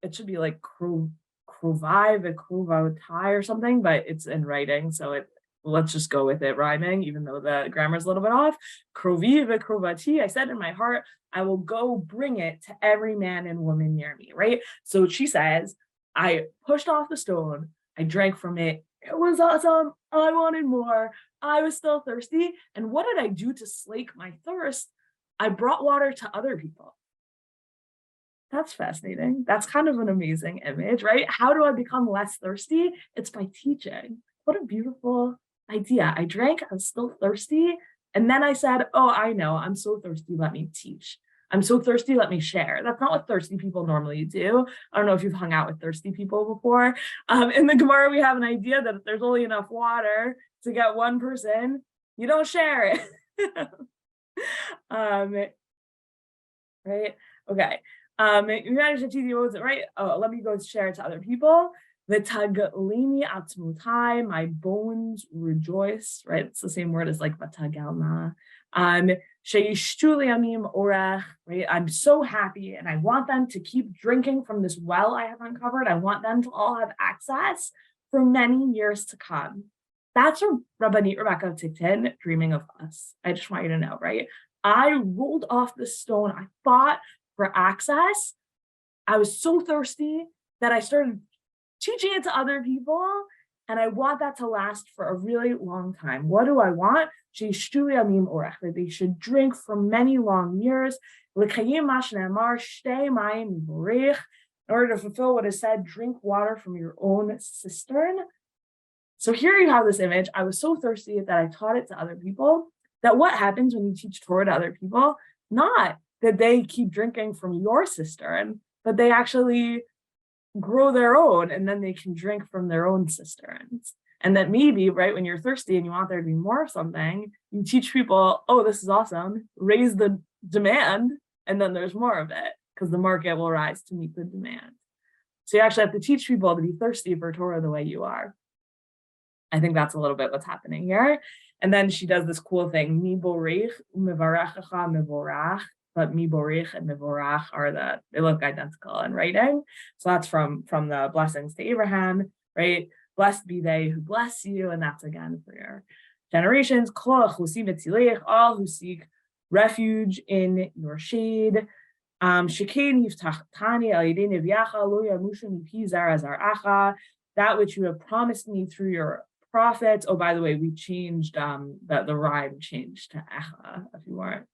it should be like krovai ve'krovatai or something, but it's in writing, so let's just go with it rhyming, even though the grammar is a little bit off. Krovi ve'krovati, I said in my heart, I will go bring it to every man and woman near me, right? So she says, I pushed off the stone, I drank from it, it was awesome, I wanted more, I was still thirsty, and what did I do to slake my thirst? I brought water to other people. That's fascinating. That's kind of an amazing image, right? How do I become less thirsty? It's by teaching. What a beautiful idea. I drank, I was still thirsty, and then I said, oh, I know, I'm so thirsty, let me teach. I'm so thirsty, let me share. That's not what thirsty people normally do. I don't know if you've hung out with thirsty people before. In the Gemara, we have an idea that if there's only enough water to get one person, you don't share it. Right? Okay. Right? Oh, let me go share it to other people. V'tagalini atzmutai, my bones rejoice, right? It's the same word as like v'tagalna. She'yishtuli amim orech, right? I'm so happy and I want them to keep drinking from this well I have uncovered. I want them to all have access for many years to come. That's where Rabbanit Rebecca ticked in, dreaming of us. I just want you to know, right? I rolled off the stone. I fought for access. I was so thirsty that I started teaching it to other people. And I want that to last for a really long time. What do I want? They should drink for many long years. In order to fulfill what is said, drink water from your own cistern. So here you have this image. I was so thirsty that I taught it to other people. That what happens when you teach Torah to other people? Not that they keep drinking from your cistern, but they actually grow their own and then they can drink from their own cisterns. And that maybe, right, when you're thirsty and you want there to be more of something, you teach people, oh, this is awesome, raise the demand, and then there's more of it because the market will rise to meet the demand. So you actually have to teach people to be thirsty for Torah the way you are. I think that's a little bit what's happening here. And then she does this cool thing, mi borich u'mevarechecha mevorach, but mi borich and mevorach they look identical in writing. So that's from the blessings to Abraham, right? Blessed be they who bless you, and that's again for your generations. All who seek refuge in your shade. That which you have promised me through your prophets. Oh, by the way, we changed the rhyme changed to echa, if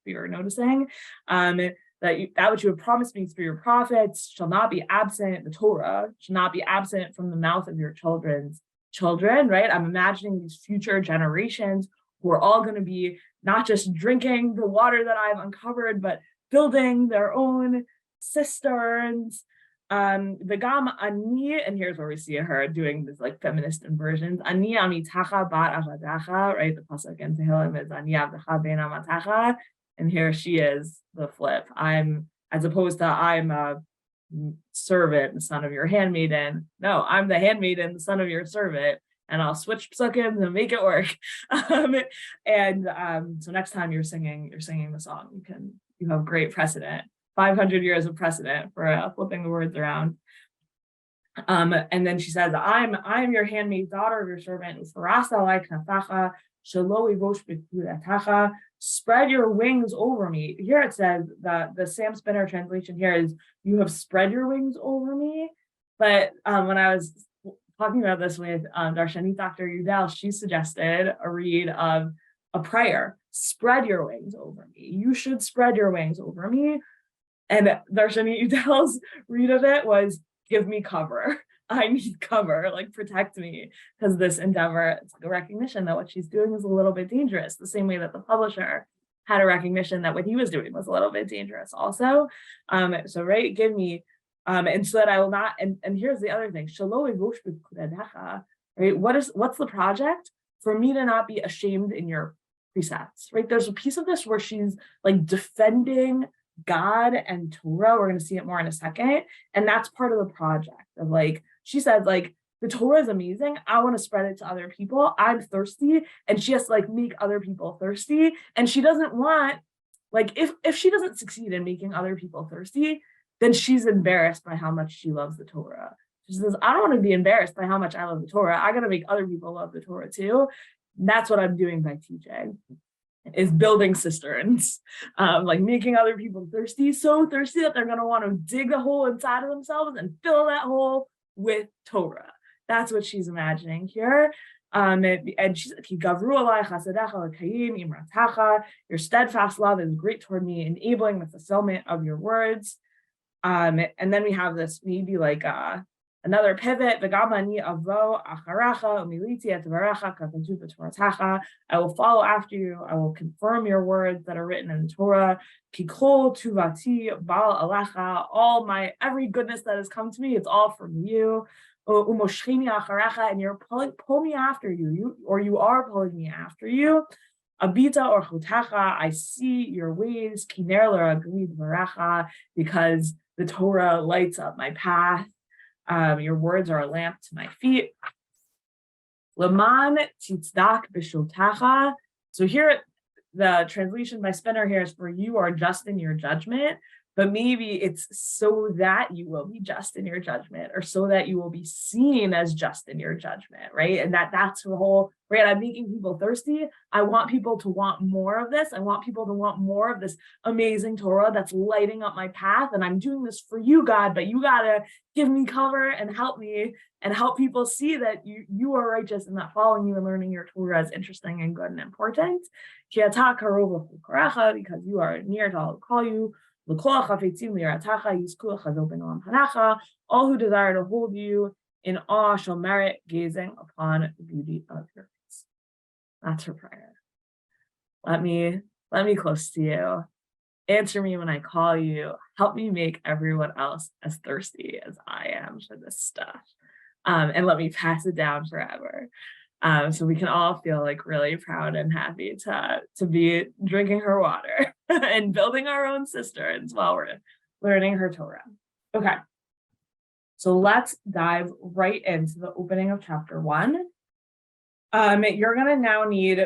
you were noticing. That which you have promised me through your prophets shall not be absent, the Torah shall not be absent from the mouth of your children's children, right? I'm imagining these future generations who are all going to be not just drinking the water that I've uncovered, but building their own cisterns. V'gam ani, and here's where we see her doing this like feminist inversions. Ani amitacha bat avadacha, right? The pasuk in Tehillim is ani avdacha ben amatacha, and here she is the flip. I'm a servant, the son of your handmaiden. No, I'm the handmaiden, the son of your servant, and I'll switch psukim to make it work. So next time you're singing the song, you have great precedent. 500 years of precedent for flipping the words around. And then she says, I'm your handmaid, daughter of your servant. Spread your wings over me. Here it says that the Sam Spinner translation here is, you have spread your wings over me. But when I was talking about this with Darshanit Dr. Udell, she suggested a read of a prayer. Spread your wings over me. You should spread your wings over me. And Darshanit Udell's read of it was, give me cover. I need cover, like protect me. Because this endeavor, it's a recognition that what she's doing is a little bit dangerous, the same way that the publisher had a recognition that what he was doing was a little bit dangerous also. So right, give me, and so that I will not, and here's the other thing, right? What's the project? For me to not be ashamed in your precepts, right? There's a piece of this where she's like defending God and Torah. We're going to see it more in a second. And that's part of the project of like, she said, like, the Torah is amazing. I want to spread it to other people. I'm thirsty. And she has to like make other people thirsty. And she doesn't want, like, if she doesn't succeed in making other people thirsty, then she's embarrassed by how much she loves the Torah. She says, I don't want to be embarrassed by how much I love the Torah. I got to make other people love the Torah too. And that's what I'm doing by teaching, is building cisterns, like making other people thirsty, so thirsty that they're going to want to dig a hole inside of themselves and fill that hole with Torah. That's what she's imagining here. And she's like, your steadfast love is great toward me, enabling the fulfillment of your words. And then we have this maybe like another pivot. I will follow after you. I will confirm your words that are written in the Torah. Every goodness that has come to me, it's all from you. And you're pull me after you, you are pulling me after you. Abita or chutacha, I see your ways, kiner l'ragli dvaracha, because the Torah lights up my path. Your words are a lamp to my feet. Leman titzdak b'shultacha. So here, the translation by Spinner here is for you are just in your judgment, but maybe it's so that you will be just in your judgment, or so that you will be seen as just in your judgment, right? And that's the whole, right? I'm making people thirsty. I want people to want more of this. I want people to want more of this amazing Torah that's lighting up my path. And I'm doing this for you, God, but you gotta give me cover and help me and help people see that you are righteous and that following you and learning your Torah is interesting and good and important. Because you are near to all who call you. All who desire to hold you in awe shall merit gazing upon the beauty of your face. That's her prayer. Let me close to you. Answer me when I call you. Help me make everyone else as thirsty as I am for this stuff. And let me pass it down forever. So we can all feel like really proud and happy to be drinking her water and building our own cisterns while we're learning her Torah. Okay, so let's dive right into the opening of chapter 1. You're gonna now need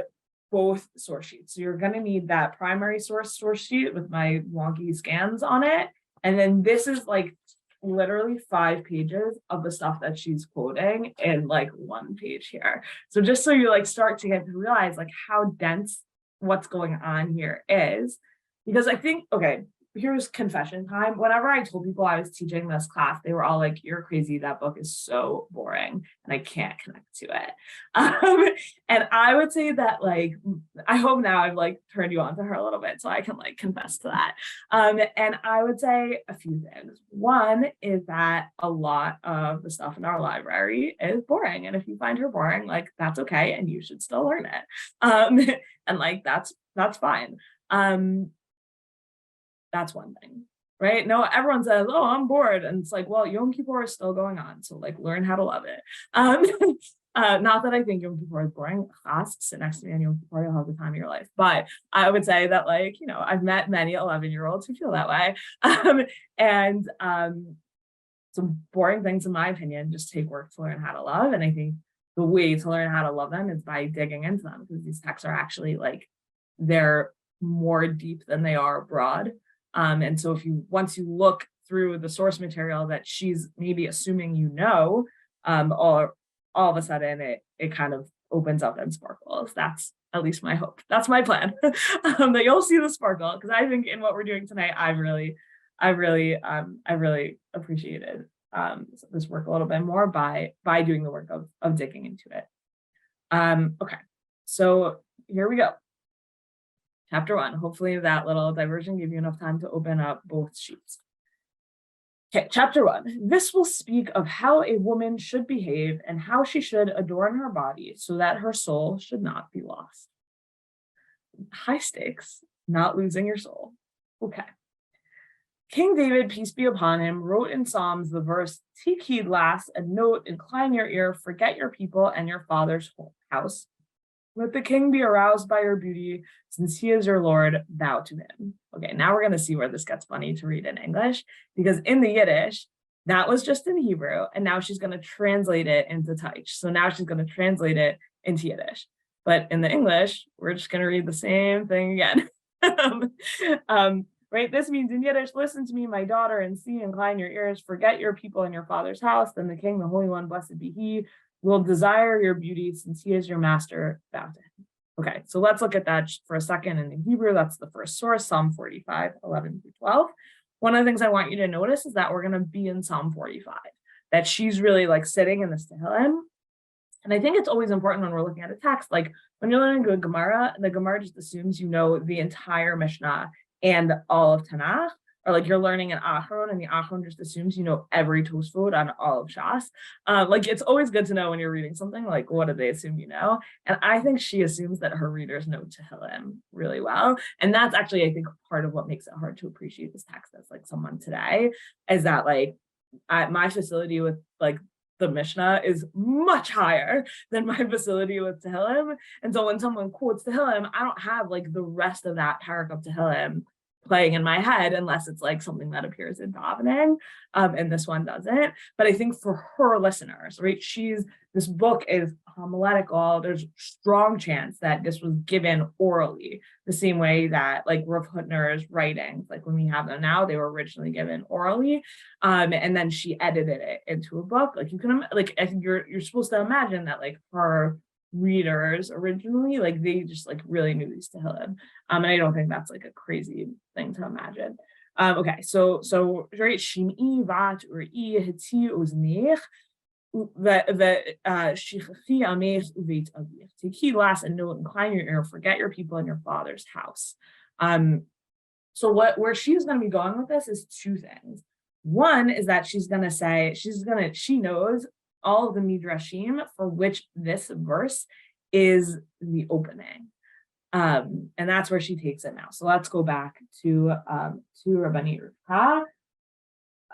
both source sheets. So you're gonna need that primary source sheet with my wonky scans on it. And then this is like literally 5 pages of the stuff that she's quoting in like 1 page here. So just so you like start to get to realize like how dense what's going on here is, because I think, okay, here's confession time. Whenever I told people I was teaching this class, they were all like, you're crazy. That book is so boring and I can't connect to it. And I would say that like, I hope now I've like turned you on to her a little bit so I can like confess to that. And I would say a few things. One is that a lot of the stuff in our library is boring. And if you find her boring, like that's okay. And you should still learn it. And like, that's fine. That's one thing, right? No, everyone says, oh, I'm bored. And it's like, well, Yom Kippur is still going on. So like, learn how to love it. Not that I think Yom Kippur is boring. Sit next to me on Yom Kippur, you'll have the time of your life. But I would say that like, you know, I've met many 11-year-olds who feel that way. Some boring things, in my opinion, just take work to learn how to love. And I think the way to learn how to love them is by digging into them, because these texts are actually like, they're more deep than they are broad. And so once you look through the source material that she's maybe assuming you know, all of a sudden it kind of opens up and sparkles. That's at least my hope. That's my plan. That you'll see the sparkle, because I think in what we're doing tonight, I really appreciated this work a little bit more by doing the work of digging into it. Okay, so here we go. Chapter 1, hopefully that little diversion gave you enough time to open up both sheets. Okay, chapter 1. This will speak of how a woman should behave and how she should adorn her body so that her soul should not be lost. High stakes, not losing your soul. Okay. King David, peace be upon him, wrote in Psalms the verse, take heed, lass, and note, incline your ear, forget your people and your father's house. Let the king be aroused by your beauty, since he is your Lord, bow to him. Okay, now we're going to see where this gets funny to read in English, because in the Yiddish, that was just in Hebrew, and now she's going to translate it into Taich. So now she's going to translate it into Yiddish. But in the English, we're just going to read the same thing again. Right? This means in Yiddish, listen to me, my daughter, and see, incline your ears, forget your people in your father's house, then the king, the Holy One, blessed be he, will desire your beauty since he is your master, bow to him. Okay, so let's look at that for a second in the Hebrew. That's the first source, Psalm 45, 11 through 12. One of the things I want you to notice is that we're going to be in Psalm 45, that she's really like sitting in this Tehillim. And I think it's always important when we're looking at a text, like when you're learning a Gemara, the Gemara just assumes you know the entire Mishnah and all of Tanakh, or like you're learning an Achron and the Achron just assumes you know every Tosfot on all of Shas. Like it's always good to know when you're reading something, like what do they assume you know? And I think she assumes that her readers know Tehillim really well. And that's actually, I think, part of what makes it hard to appreciate this text as like someone today, is that like my facility with like the Mishnah is much higher than my facility with Tehillim. And so when someone quotes Tehillim, I don't have like the rest of that parak of Tehillim playing in my head unless it's like something that appears in davening, and this one doesn't. But I think for her listeners, right, this book is homiletical. There's strong chance that this was given orally, the same way that like Rav Hutner's writings, like when we have them now, they were originally given orally, and then she edited it into a book. Like you can, like I think you're supposed to imagine that like her readers originally, like they just like really knew these Tehillim, and I don't think that's like a crazy thing to imagine. Okay, so right, Shim'i vat uri hiti uznech shichachi amech uveit avich. Take heed, last, and no, incline your ear, forget your people and your father's house. So where she's going to be going with this is two things. One is that she's going to say she knows all of the midrashim for which this verse is the opening. And that's where she takes it now. So let's go back to Rabbanit Rebecca.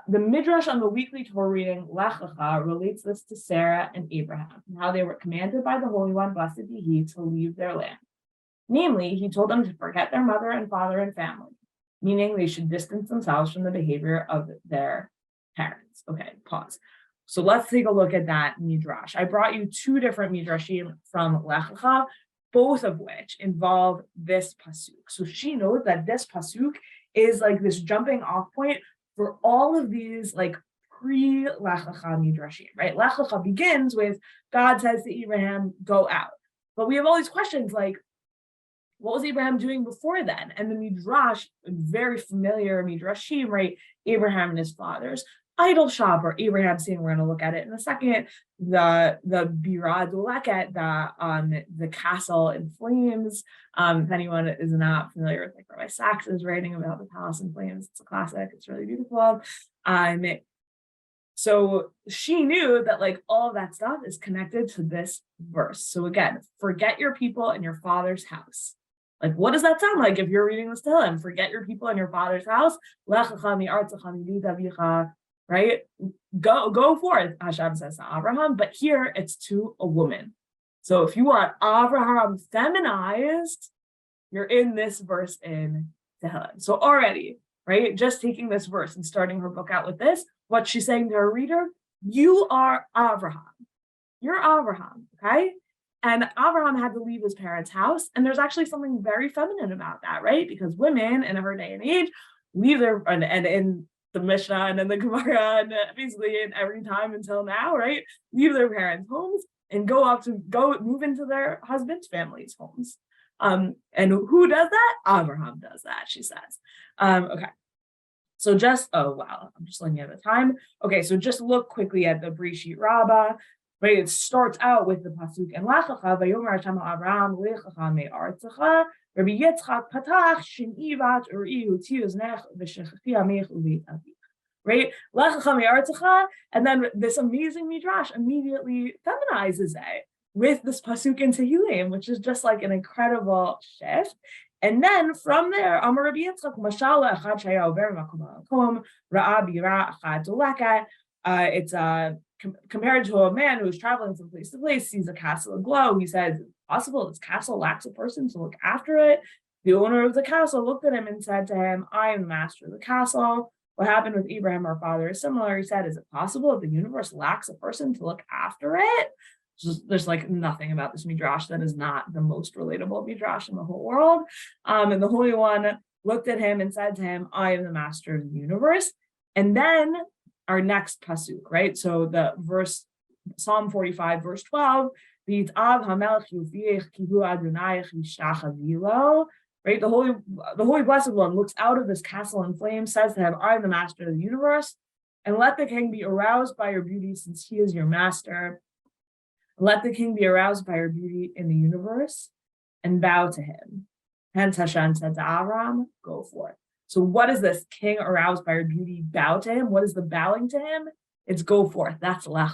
The midrash on the weekly Torah reading, Lech Lecha, relates this to Sarah and Abraham, and how they were commanded by the Holy One, blessed be He, to leave their land. Namely, He told them to forget their mother and father and family, meaning they should distance themselves from the behavior of their parents. Okay, pause. So let's take a look at that midrash. I brought you two different midrashim from Lech Lecha, both of which involve this pasuk. So she knows that this pasuk is like this jumping off point for all of these like pre-Lech Lecha midrashim, right? Lech Lecha begins with God says to Abraham, go out. But we have all these questions like, what was Abraham doing before then? And the midrash, very familiar midrashim, right? Abraham and his fathers idol shop, or Abraham saying, we're going to look at it in a second, the Bira Duleket, the castle in flames. If anyone is not familiar with like Rabbi Sax's writing about the palace in flames, it's a classic, it's really beautiful. So she knew that like all of that stuff is connected to this verse. So again, forget your people and your father's house. Like, what does that sound like if you're reading this to him? Forget your people and your father's house. Right? Go forth, Hashem says to Abraham, but here it's to a woman. So if you want Abraham feminized, you're in this verse in Tehillim. So already, right, just taking this verse and starting her book out with this, what she's saying to her reader, you are Abraham. You're Abraham, okay? And Abraham had to leave his parents' house, and there's actually something very feminine about that, right? Because women in her day and age leave their, and in the Mishnah and in the Gemara and basically in every time until now, right? Leave their parents' homes and go move into their husband's family's homes. And who does that? Abraham does that, she says. Okay. So oh wow, I'm just looking at the time. Okay, so just look quickly at the Breshit Rabbah, right? It starts out with the pasuk and Lech Lecha vayomer Hashem Abraham lech lecha me'artzecha. Rabbi Yitzchak patach shim'i vat uri huti uznech v'shechachi amech uveit avich. Right? Lech lecha me'artzecha, and then this amazing midrash immediately feminizes it with this pasuk in Tehillim, which is just like an incredible shift. And then from there, Amar Rabbi Yitzchak, Mashal echad shaya over makom makom ra'a bira echad duleket. It's compared to a man who's traveling from place to place, sees a castle aglow. He says, "It's possible this castle lacks a person to look after it." The owner of the castle looked at him and said to him, "I am the master of the castle." What happened with Abraham, our father, is similar. He said, "Is it possible that the universe lacks a person to look after it?" There's like nothing about this midrash that is not the most relatable midrash in the whole world. And the Holy One looked at him and said to him, "I am the master of the universe." And then our next pasuk, right? So the verse, Psalm 45, verse 12, right? The Holy Blessed One looks out of this castle in flames, says to him, "I am the master of the universe, and let the king be aroused by your beauty, since he is your master. Let the king be aroused by your beauty in the universe and bow to him." Hence Hashem said to Avram, "Go forth." So what is this? King aroused by your beauty, bow to him. What is the bowing to him? It's go forth. That's Lech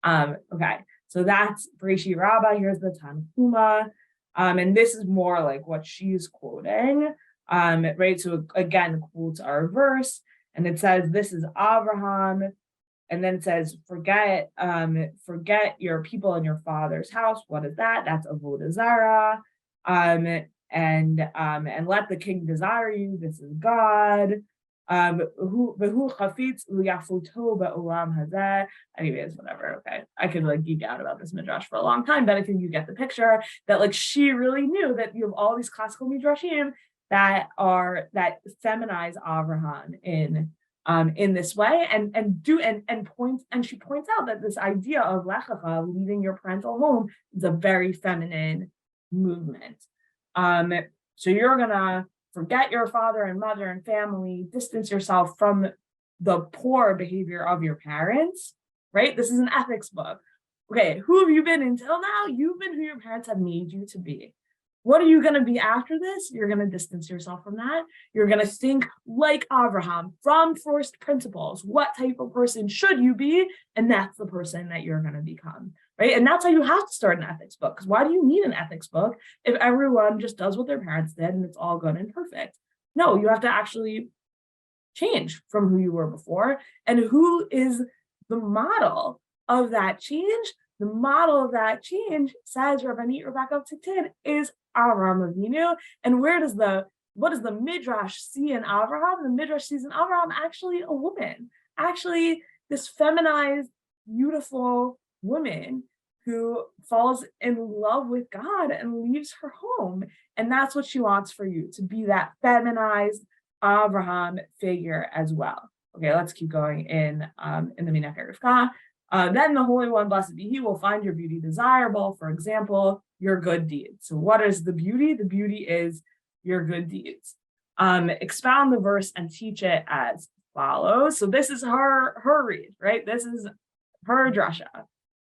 Lecha. Okay, so that's Breshit Rabbah. Here's the Tanhuma. And this is more like what she's quoting. Right. So again, quotes our verse, and it says, "This is Abraham." And then it says, forget your people and your father's house. What is that? That's Avodah Zarah. and let the king desire you. This is God. Anyways, whatever. Okay, I could like geek out about this midrash for a long time, but I think you get the picture that like she really knew that you have all these classical midrashim that feminize Avraham in this way, and she points out that this idea of lech lecha, leaving your parental home, is a very feminine movement. So you're gonna forget your father and mother and family, distance yourself from the poor behavior of your parents, right? This is an ethics book. Okay, who have you been until now? You've been who your parents have made you to be. What are you going to be after this? You're going to distance yourself from that. You're going to think like Avraham from first principles. What type of person should you be? And that's the person that you're going to become, right? And that's how you have to start an ethics book. Because why do you need an ethics book if everyone just does what their parents did and it's all good and perfect? No, you have to actually change from who you were before. And who is the model of that change? The model of that change, says Rabbanit Rebecca is Avraham Avinu. And what does the midrash see in Avraham? The midrash sees in Avraham actually a woman, actually this feminized, beautiful woman who falls in love with God and leaves her home. And that's what she wants for you, to be that feminized Avraham figure as well. Okay, let's keep going in the Meneket Rivkah. Then the Holy One, blessed be He, will find your beauty desirable. For example, your good deeds. So what is the beauty? The beauty is your good deeds. Expound the verse and teach it as follows. So this is her read, right? This is her drasha.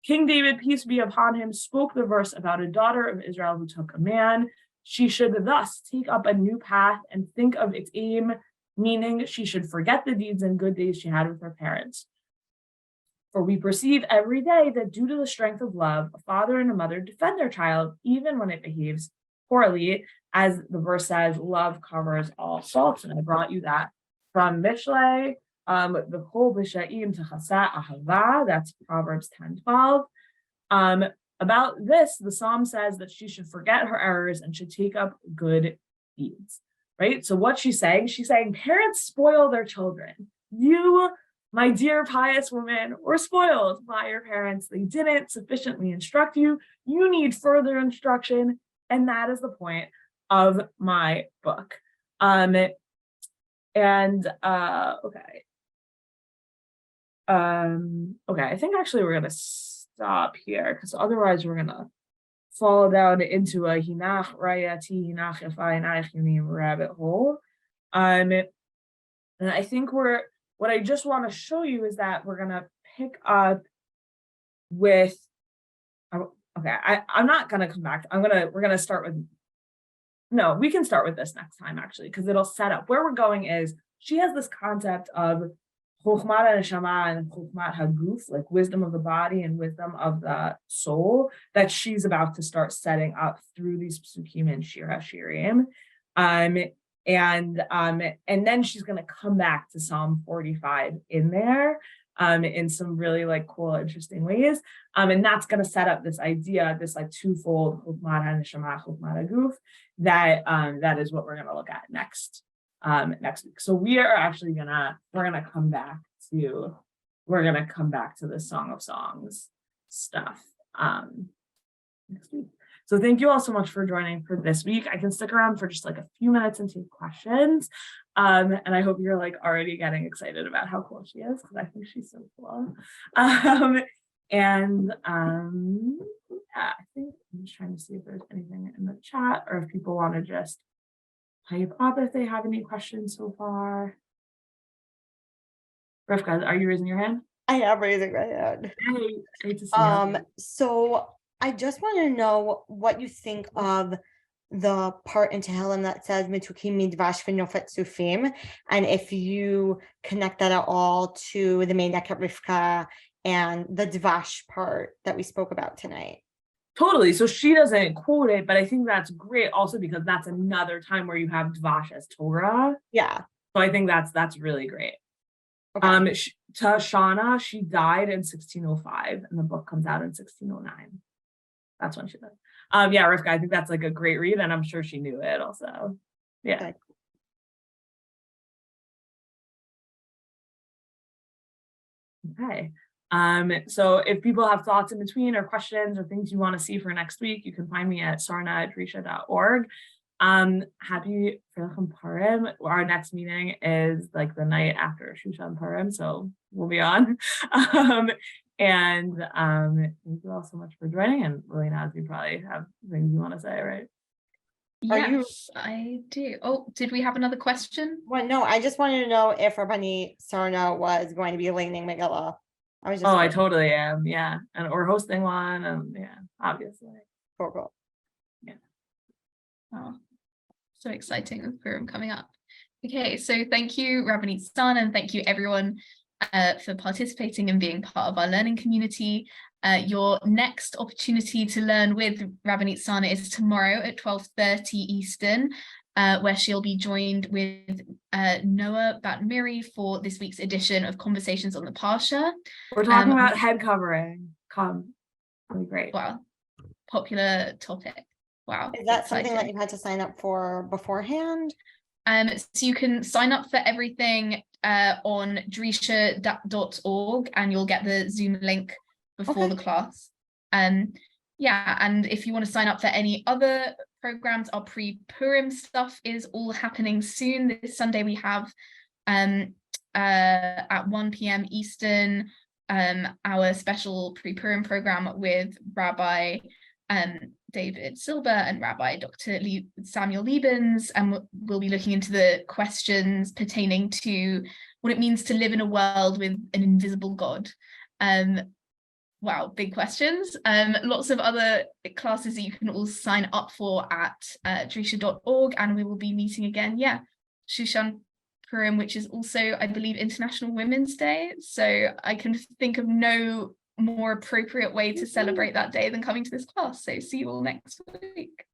King David, peace be upon him, spoke the verse about a daughter of Israel who took a man. She should thus take up a new path and think of its aim, meaning she should forget the deeds and good days she had with her parents. For we perceive every day that due to the strength of love, a father and a mother defend their child, even when it behaves poorly. As the verse says, love covers all faults. And I brought you that from Mishlei, the whole B'Sha'im Techasa Ahava, that's Proverbs 10:12. About this, the Psalm says that she should forget her errors and should take up good deeds, right? So what she's saying, parents spoil their children. You, my dear pious woman, were spoiled by your parents. They didn't sufficiently instruct you. You need further instruction. And that is the point of my book. Okay. I think actually we're going to stop here because otherwise we're going to fall down into a hinach rayati, hinach yafai yunim rabbit hole. And I think what I just want to show you is that we're going to pick up with, okay, I'm not going to come back. We're going to start with, no, we can start with this next time actually, because it'll set up where we're going. Is she has this concept of chokhmat neshama and chokhmat haguf, like wisdom of the body and wisdom of the soul, that she's about to start setting up through these psukim and Shir HaShirim. And then she's going to come back to Psalm 45 in there in some really like cool, interesting ways. And that's going to set up this idea, this like twofold chokhmat neshama, chokhmat haguf, that is what we're going to look at next week. So we are actually we're gonna come back to the Song of Songs stuff next week. So thank you all so much for joining for this week. I can stick around for just like a few minutes and take questions. And I hope you're like already getting excited about how cool she is, because I think she's so cool. Yeah, I think I'm just trying to see if there's anything in the chat or if people want to just type up if they have any questions so far. Rivkah, are you raising your hand? I am raising my hand. Great to see you. So I just want to know what you think of the part in Tehillim that says Mitukim midvash v'nofet sufim, and if you connect that at all to the Meneket Rivkah and the dvash part that we spoke about tonight. Totally. So she doesn't quote it, but I think that's great also because that's another time where you have dvash as Torah. Yeah. So I think that's really great. Okay. Tashana, she died in 1605 and the book comes out in 1609. That's when she died. Yeah, Rivkah, I think that's like a great read, and I'm sure she knew it also. Yeah. Okay. Okay. So if people have thoughts in between or questions or things you want to see for next week, you can find me at sarna@drisha.org. Happy Frauke Purim. Our next meeting is like the night after Shushan Purim, so we'll be on. Thank you all so much for joining. And Lena, you probably have things you want to say, right? Yes, I do. Oh, did we have another question? Well, no, I just wanted to know if Rabbanit Sarna was going to be leading Megillah. I was just. Oh, I totally am. Yeah, and or hosting one, and yeah, obviously. Cool. Yeah. Oh, so exciting with Purim coming up. Okay, so thank you, Rabbanit Sarna, and thank you everyone for participating and being part of our learning community. Your next opportunity to learn with Rabbanit Sarna is tomorrow at 12:30 Eastern, where she'll be joined with Noah Bat-Miri for this week's edition of Conversations on the Parsha. We're talking about head covering. Come, that'll be great. Wow, popular topic. Wow. Is that something that you had to sign up for beforehand? So you can sign up for everything on drisha.org, and you'll get the Zoom link before the class. Yeah, and if you want to sign up for any other programs, our pre-Purim stuff is all happening soon. This Sunday we have at 1 p.m. Eastern our special pre-Purim program with Rabbi David Silber and Rabbi Dr. Samuel Liebens, and we'll be looking into the questions pertaining to what it means to live in a world with an invisible God. Wow, big questions. Lots of other classes that you can all sign up for at drisha.org, and we will be meeting again, Shushan Purim, which is also, I believe, International Women's Day. So I can think of no more appropriate way to celebrate that day than coming to this class. So see you all next week.